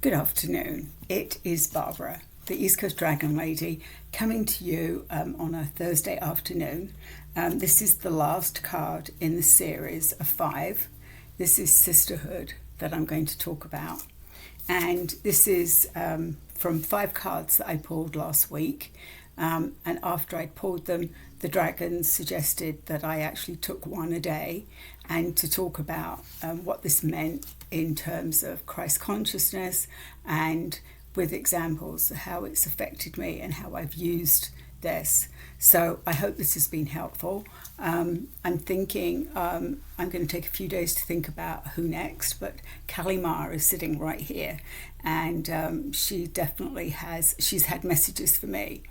Good afternoon. It is Barbara, the East Coast Dragon Lady, coming to you on a Thursday afternoon. This is the last card in the series of 5. This is Sisterhood that I'm going to talk about. And this is from 5 cards that I pulled last week. And after I'd pulled them, the dragons suggested that I actually took one a day and to talk about what this meant in terms of Christ Consciousness and with examples of how it's affected me and how I've used this. So I hope this has been helpful. I'm thinking I'm going to take a few days to think about who next, but Kalimar is sitting right here, and she definitely she's had messages for me.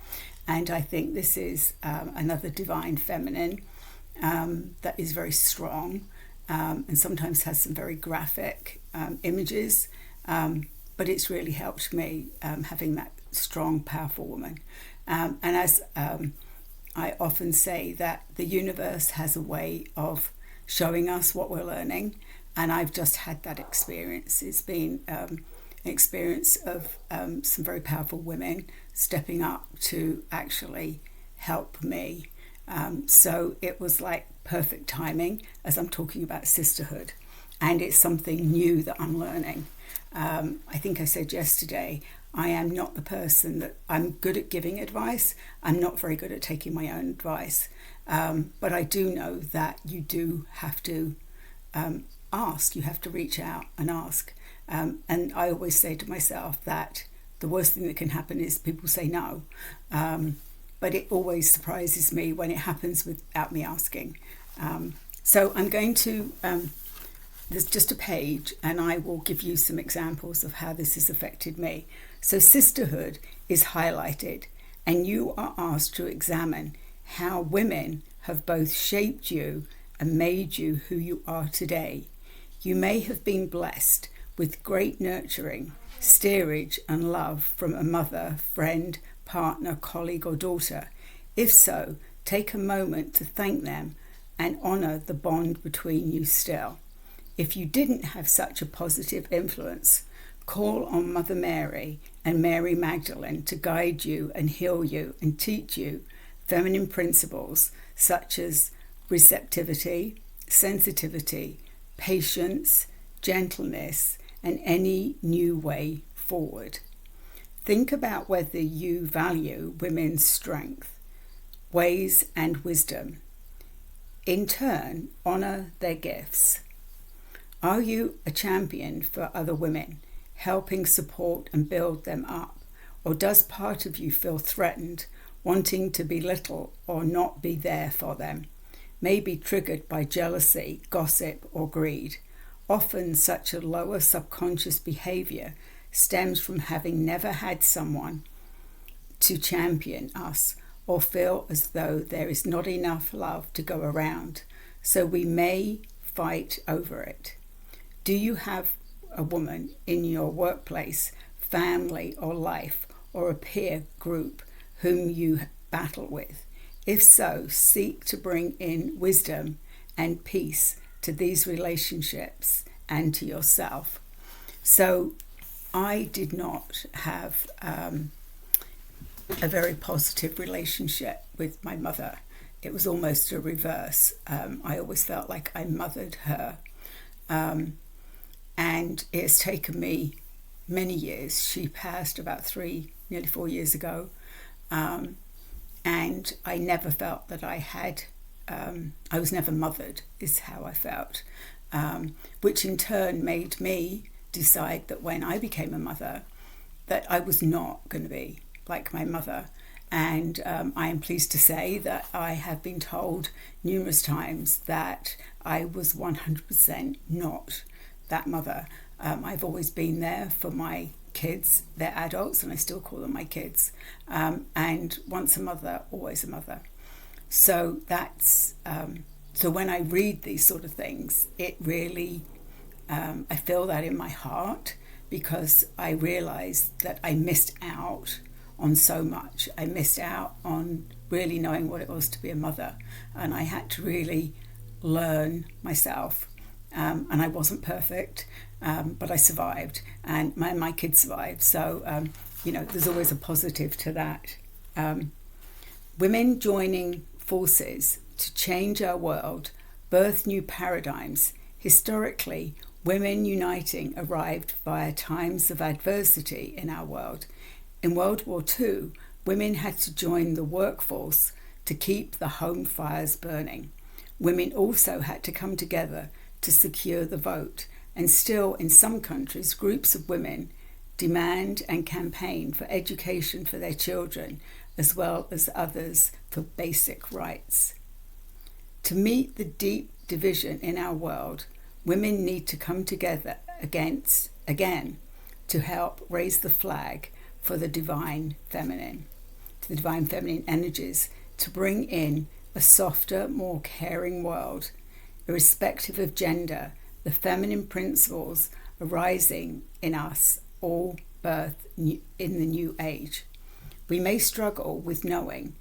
And I think this is another divine feminine that is very strong and sometimes has some very graphic images, but it's really helped me having that strong, powerful woman. And as I often say, that the universe has a way of showing us what we're learning, and I've just had that experience. It's been an experience of some very powerful women stepping up to actually help me. So it was like perfect timing as I'm talking about sisterhood, and it's something new that I'm learning. I think I said yesterday, I am not the person that I'm good at giving advice. I'm not very good at taking my own advice. But I do know that you do have to ask. You have to reach out and ask. And I always say to myself that the worst thing that can happen is people say no. But it always surprises me when it happens without me asking. So I'm going to, there's just a page, and I will give you some examples of how this has affected me. So sisterhood is highlighted, and you are asked to examine how women have both shaped you and made you who you are today. You may have been blessed with great nurturing, steerage and love from a mother, friend, partner, colleague or daughter. If so, take a moment to thank them and honour the bond between you still. If you didn't have such a positive influence, call on Mother Mary and Mary Magdalene to guide you and heal you and teach you feminine principles such as receptivity, sensitivity, patience, gentleness, and any new way forward. Think about whether you value women's strength, ways, and wisdom. In turn, honour their gifts. Are you a champion for other women, helping support and build them up? Or does part of you feel threatened, wanting to belittle or not be there for them? Maybe triggered by jealousy, gossip, or greed. Often such a lower subconscious behaviour stems from having never had someone to champion us or feel as though there is not enough love to go around, so we may fight over it. Do you have a woman in your workplace, family or life, or a peer group whom you battle with? If so, seek to bring in wisdom and peace to these relationships and to yourself. So I did not have a very positive relationship with my mother. It was almost a reverse. I always felt like I mothered her. And it's taken me many years. She passed about 3, nearly 4 years ago. And I never felt that I had, I was never mothered, is how I felt. Which in turn made me decide that when I became a mother, that I was not going to be like my mother. And I am pleased to say that I have been told numerous times that I was 100% not that mother. I've always been there for my kids. They're adults and I still call them my kids. And once a mother, always a mother. So that's, so when I read these sort of things, it really, I feel that in my heart, because I realized that I missed out on so much. I missed out on really knowing what it was to be a mother, and I had to really learn myself. And I wasn't perfect. but I survived, and my kids survived. So, there's always a positive to that. Women joining forces to change our world, birth new paradigms. Historically, women uniting arrived via times of adversity in our world. In World War II, women had to join the workforce to keep the home fires burning. Women also had to come together to secure the vote, and still in some countries, groups of women demand and campaign for education for their children, as well as others for basic rights. To meet the deep division in our world, women need to come together again to help raise the flag for the divine feminine, to the divine feminine energies, to bring in a softer, more caring world. Irrespective of gender, the feminine principles arising in us all birth in the new age. We may struggle with knowing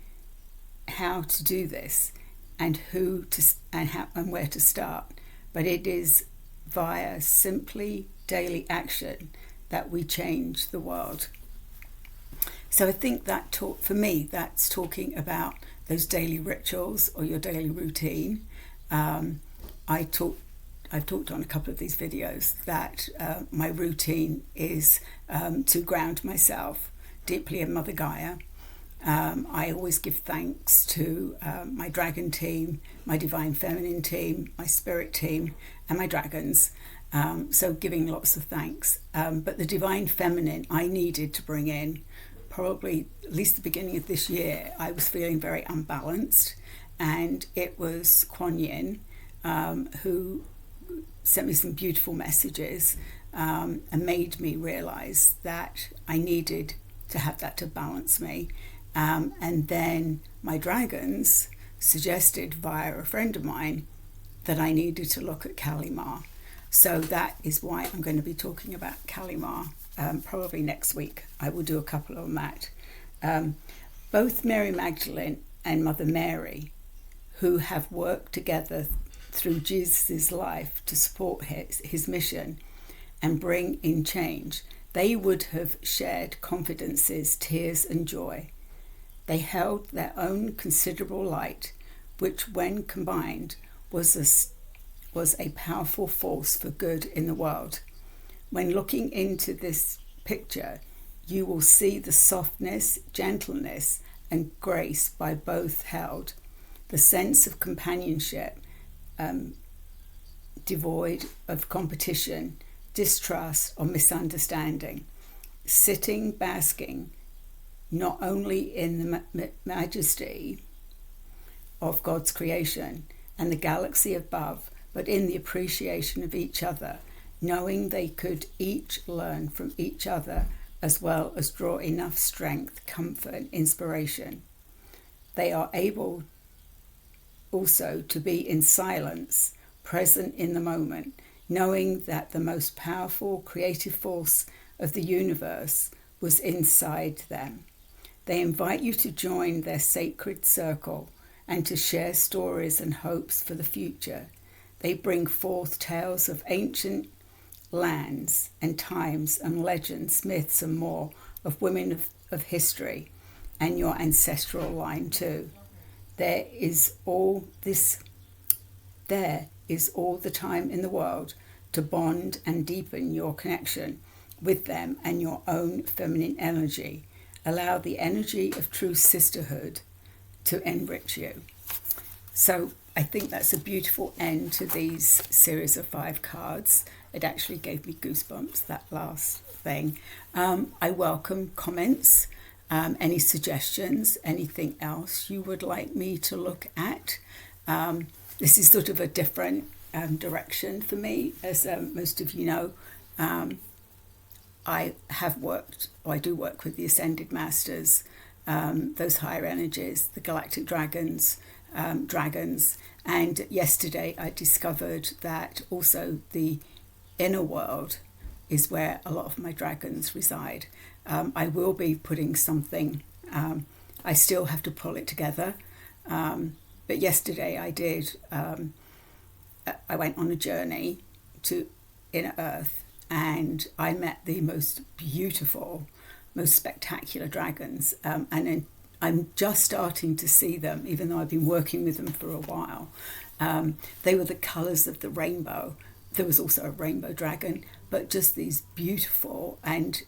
how to do this and where to start, but it is via simply daily action that we change the world. So I think that for me, that's talking about those daily rituals or your daily routine. I've talked on a couple of these videos that my routine is to ground myself deeply in Mother Gaia. I always give thanks to my dragon team, my divine feminine team, my spirit team, and my dragons. So giving lots of thanks. But the divine feminine I needed to bring in probably at least the beginning of this year. I was feeling very unbalanced, and it was Kuan Yin who sent me some beautiful messages and made me realize that I needed to have that to balance me. And then my dragons suggested via a friend of mine that I needed to look at Kali Ma. So that is why I'm going to be talking about Kali Ma probably next week. I will do a couple on that. Both Mary Magdalene and Mother Mary, who have worked together through Jesus' life to support his mission and bring in change, they would have shared confidences, tears and joy. They held their own considerable light, which when combined was a powerful force for good in the world. When looking into this picture, you will see the softness, gentleness and grace by both held, the sense of companionship, devoid of competition, distrust or misunderstanding, sitting, basking, not only in the majesty of God's creation and the galaxy above, but in the appreciation of each other, knowing they could each learn from each other as well as draw enough strength, comfort and inspiration. They are able also to be in silence, present in the moment, knowing that the most powerful creative force of the universe was inside them. They invite you to join their sacred circle and to share stories and hopes for the future. They bring forth tales of ancient lands and times and legends, myths and more of women of history and your ancestral line too. There is all the time in the world to bond and deepen your connection with them and your own feminine energy. Allow the energy of true sisterhood to enrich you. So I think that's a beautiful end to these series of 5 cards. It actually gave me goosebumps, that last thing. I welcome comments, any suggestions, anything else you would like me to look at. This is sort of a different direction for me, as most of you know. I do work with the Ascended Masters, those higher energies, the Galactic Dragons, and yesterday I discovered that also the inner world is where a lot of my dragons reside. I will be putting something, I still have to pull it together, but yesterday I did, I went on a journey to Inner Earth and I met the most beautiful, most spectacular dragons, and then I'm just starting to see them, even though I've been working with them for a while. They were the colours of the rainbow. There was also a rainbow dragon, but just these beautiful, and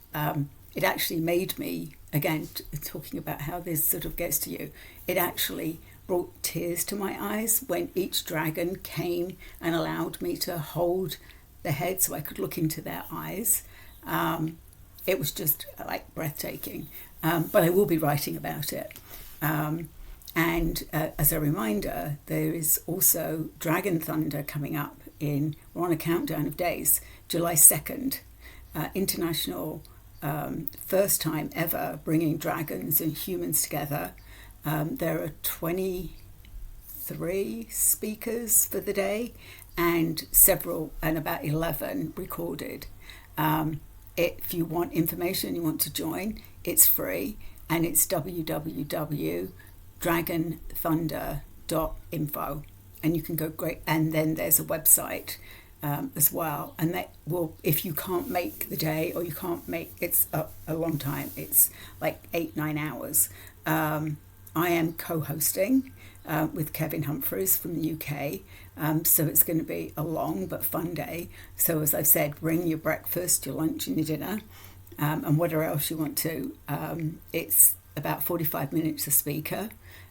it actually made me, again, talking about how this sort of gets to you, it actually brought tears to my eyes when each dragon came and allowed me to hold their head so I could look into their eyes. It was just like breathtaking, but I will be writing about it. And as a reminder, there is also Dragon Thunder coming up we're on a countdown of days, July 2nd, international, first time ever bringing dragons and humans together. There are 23 speakers for the day and about 11 recorded. If you want information, you want to join, it's free, and it's www.dragonthunder.info, and you can go great. And then there's a website as well, and that will, if you can't make the day, or you can't make, it's a long time, it's like 8-9 hours. I am co-hosting with Kevin Humphreys from the UK, so it's going to be a long but fun day. So as I've said, bring your breakfast, your lunch and your dinner, and whatever else you want to. It's about 45 minutes a speaker.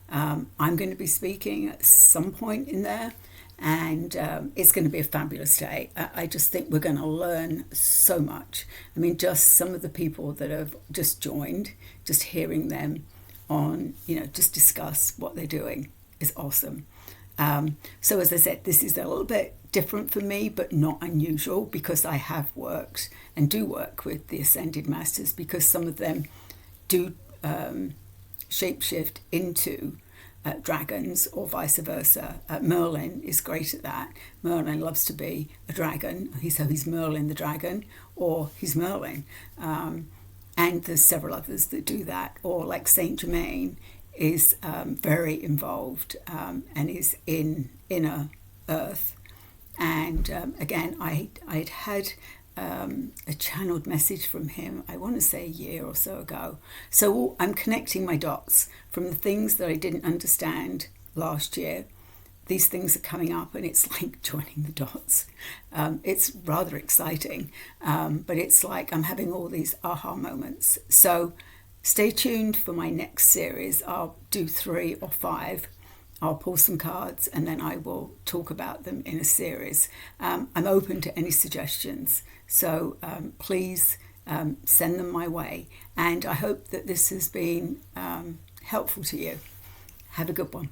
I'm going to be speaking at some point in there, and it's going to be a fabulous day. I just think we're going to learn so much. I mean, just some of the people that have just joined, just hearing them just discuss what they're doing is awesome. So as I said, this is a little bit different for me, but not unusual, because I have worked and do work with the Ascended Masters, because some of them do shapeshift into dragons or vice versa. Merlin is great at that. Merlin loves to be a dragon. He's Merlin the dragon, or he's Merlin. And there's several others that do that. Or like Saint Germain is very involved and is in inner earth. And again, I'd had a channeled message from him, I want to say a year or so ago. So I'm connecting my dots from the things that I didn't understand last year. These things are coming up, and it's like joining the dots. It's rather exciting, but it's like I'm having all these aha moments. So stay tuned for my next series. I'll do 3 or 5. I'll pull some cards, and then I will talk about them in a series. I'm open to any suggestions, so please send them my way. And I hope that this has been helpful to you. Have a good one.